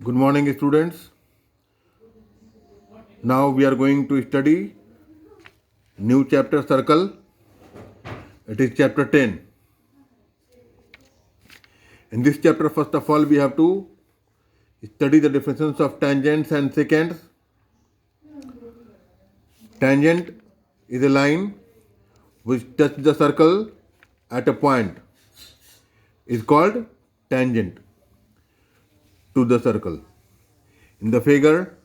Good morning, students. Now we are going to study new chapter circle. It is chapter 10. In this chapter, first of all, we have to study the definitions of tangents and secants. Tangent is a line which touches the circle at a point. Is called tangent to the circle. In the figure,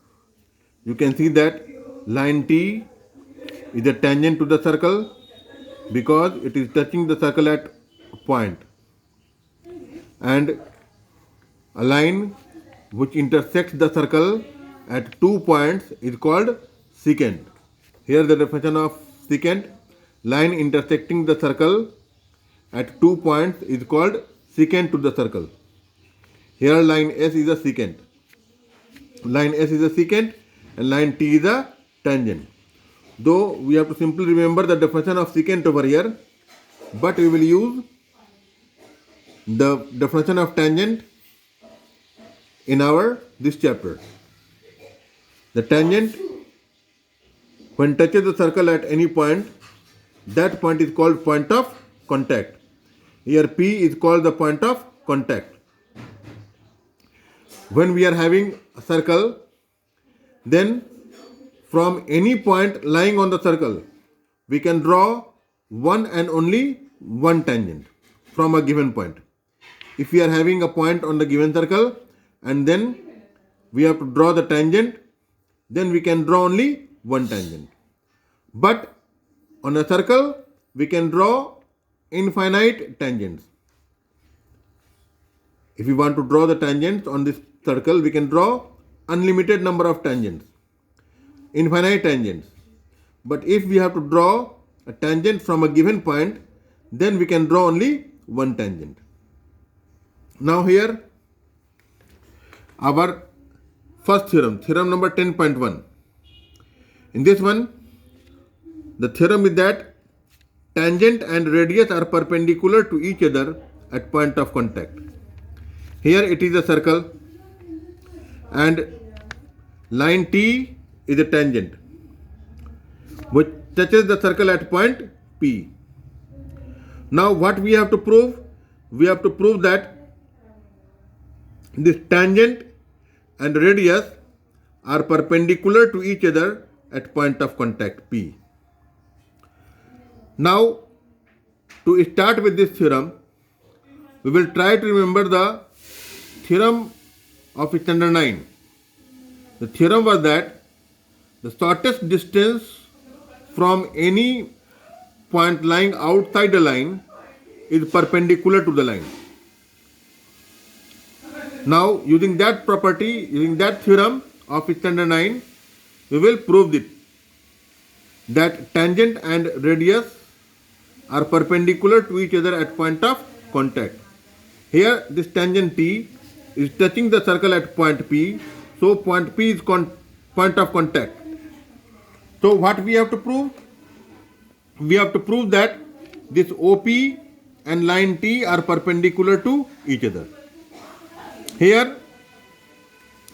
you can see that line T is a tangent to the circle because it is touching the circle at a point. And a line which intersects the circle at 2 points is called secant. Here the definition of secant: line intersecting the circle at 2 points is called secant to the circle. Here line S is a secant. Line S is a secant and line T is a tangent. Though we have to simply remember the definition of secant over here, but we will use the definition of tangent in this chapter. The tangent, when touches the circle at any point, that point is called point of contact. Here P is called the point of contact. When we are having a circle, then from any point lying on the circle, we can draw one and only one tangent from a given point. If we are having a point on the given circle and then we have to draw the tangent, then we can draw only one tangent. But on a circle, we can draw infinite tangents. If we want to draw the tangents on this circle, we can draw unlimited number of tangents, infinite tangents. But if we have to draw a tangent from a given point, then we can draw only one tangent. Now here, our first theorem, theorem number 10.1. In this one, the theorem is that tangent and radius are perpendicular to each other at point of contact. Here it is a circle and line T is a tangent which touches the circle at point P. Now what we have to prove? We have to prove that this tangent and radius are perpendicular to each other at point of contact P. Now to start with this theorem, we will try to remember the theorem of standard 9. The theorem was that the shortest distance from any point lying outside the line is perpendicular to the line. Now using that property, using that theorem of standard 9, we will prove it that tangent and radius are perpendicular to each other at point of contact. Here this tangent T is touching the circle at point P, so point P is point of contact. So what we have to prove? We have to prove that this OP and line T are perpendicular to each other. Here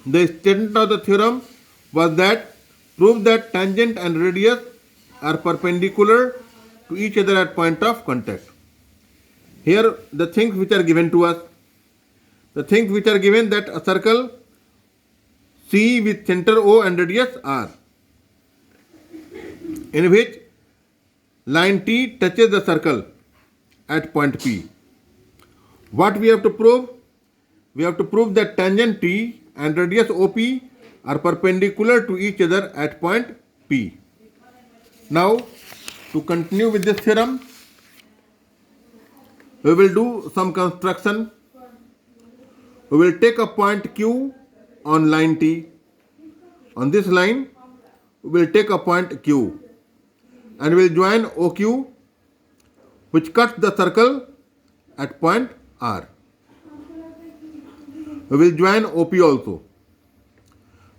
the statement of the theorem was that prove that tangent and radius are perpendicular to each other at point of contact. Here the things which are given to us. The things which are given that a circle C with center O and radius R, in which line T touches the circle at point P. What we have to prove? We have to prove that tangent T and radius OP are perpendicular to each other at point P. Now to continue with this theorem, we will do some construction. We will take a point Q on line T. On this line, we will take a point Q and we will join OQ, which cuts the circle at point R. We will join OP also.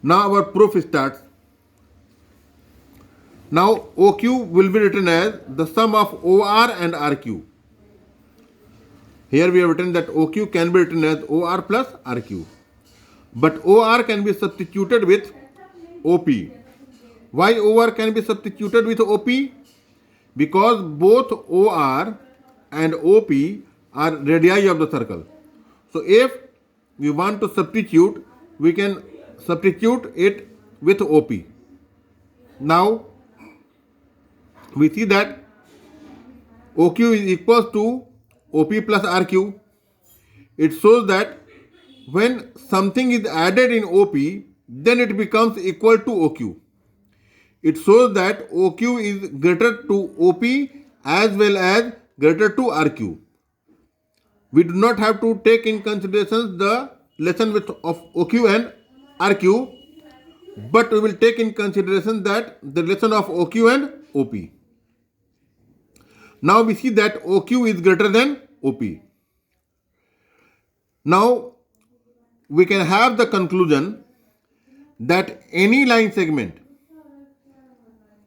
Now our proof starts. Now OQ will be written as the sum of OR and RQ. Here we have written that OQ can be written as OR plus RQ. But OR can be substituted with OP. Why OR can be substituted with OP? Because both OR and OP are radii of the circle. So if we want to substitute, we can substitute it with OP. Now we see that OQ is equals to OP plus RQ. It shows that when something is added in OP, then it becomes equal to OQ. It shows that OQ is greater to OP as well as greater to RQ. We do not have to take in consideration the lesson of OQ and RQ, but we will take in consideration that the lesson of OQ and OP. Now we see that OQ is greater than OP. Now we can have the conclusion that any line segment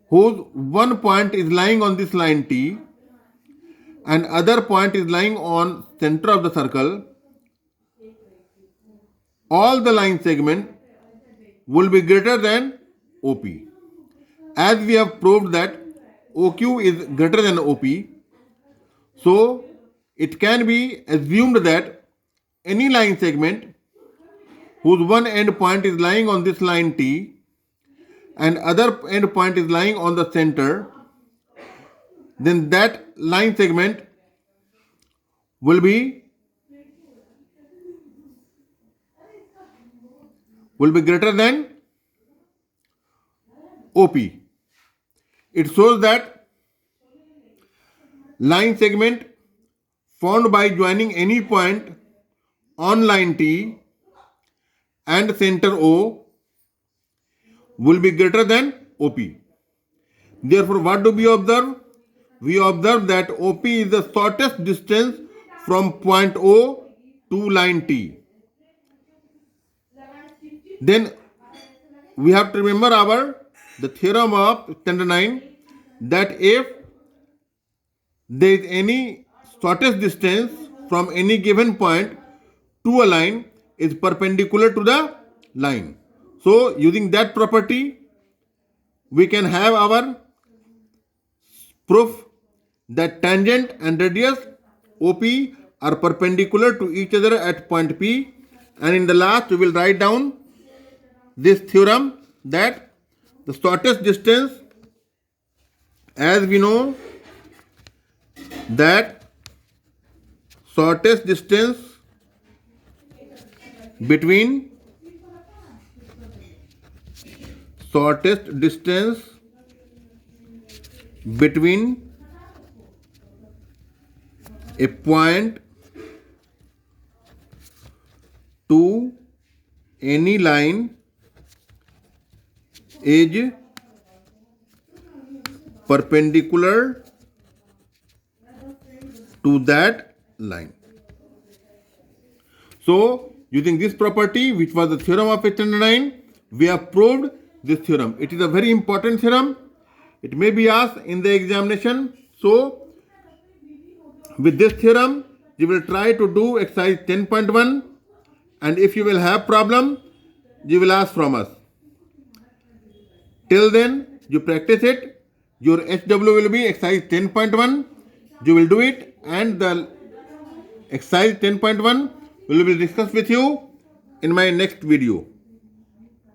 whose one point is lying on this line T and other point is lying on center of the circle, all the line segment will be greater than OP. As we have proved that OQ is greater than OP, so it can be assumed that any line segment whose one end point is lying on this line T and other end point is lying on the center, then that line segment will be greater than OP. It shows that line segment formed by joining any point on line T and center O will be greater than OP. Therefore, what do we observe? We observe that OP is the shortest distance from point O to line T. Then we have to remember the theorem of standard 9, that if there is any shortest distance from any given point to a line is perpendicular to the line. So using that property, we can have our proof that tangent and radius OP are perpendicular to each other at point P, and in the last we will write down this theorem that the shortest distance, as we know that shortest distance between a point to any line is perpendicular to that line. So using this property, which was the theorem of standard 9, we have proved this theorem. It is a very important theorem. It may be asked in the examination. So with this theorem, you will try to do exercise 10.1, and if you will have problem, you will ask from us. Till then, you practice it. Your HW will be exercise 10.1. You will do it, and the exercise 10.1 will be discussed with you in my next video.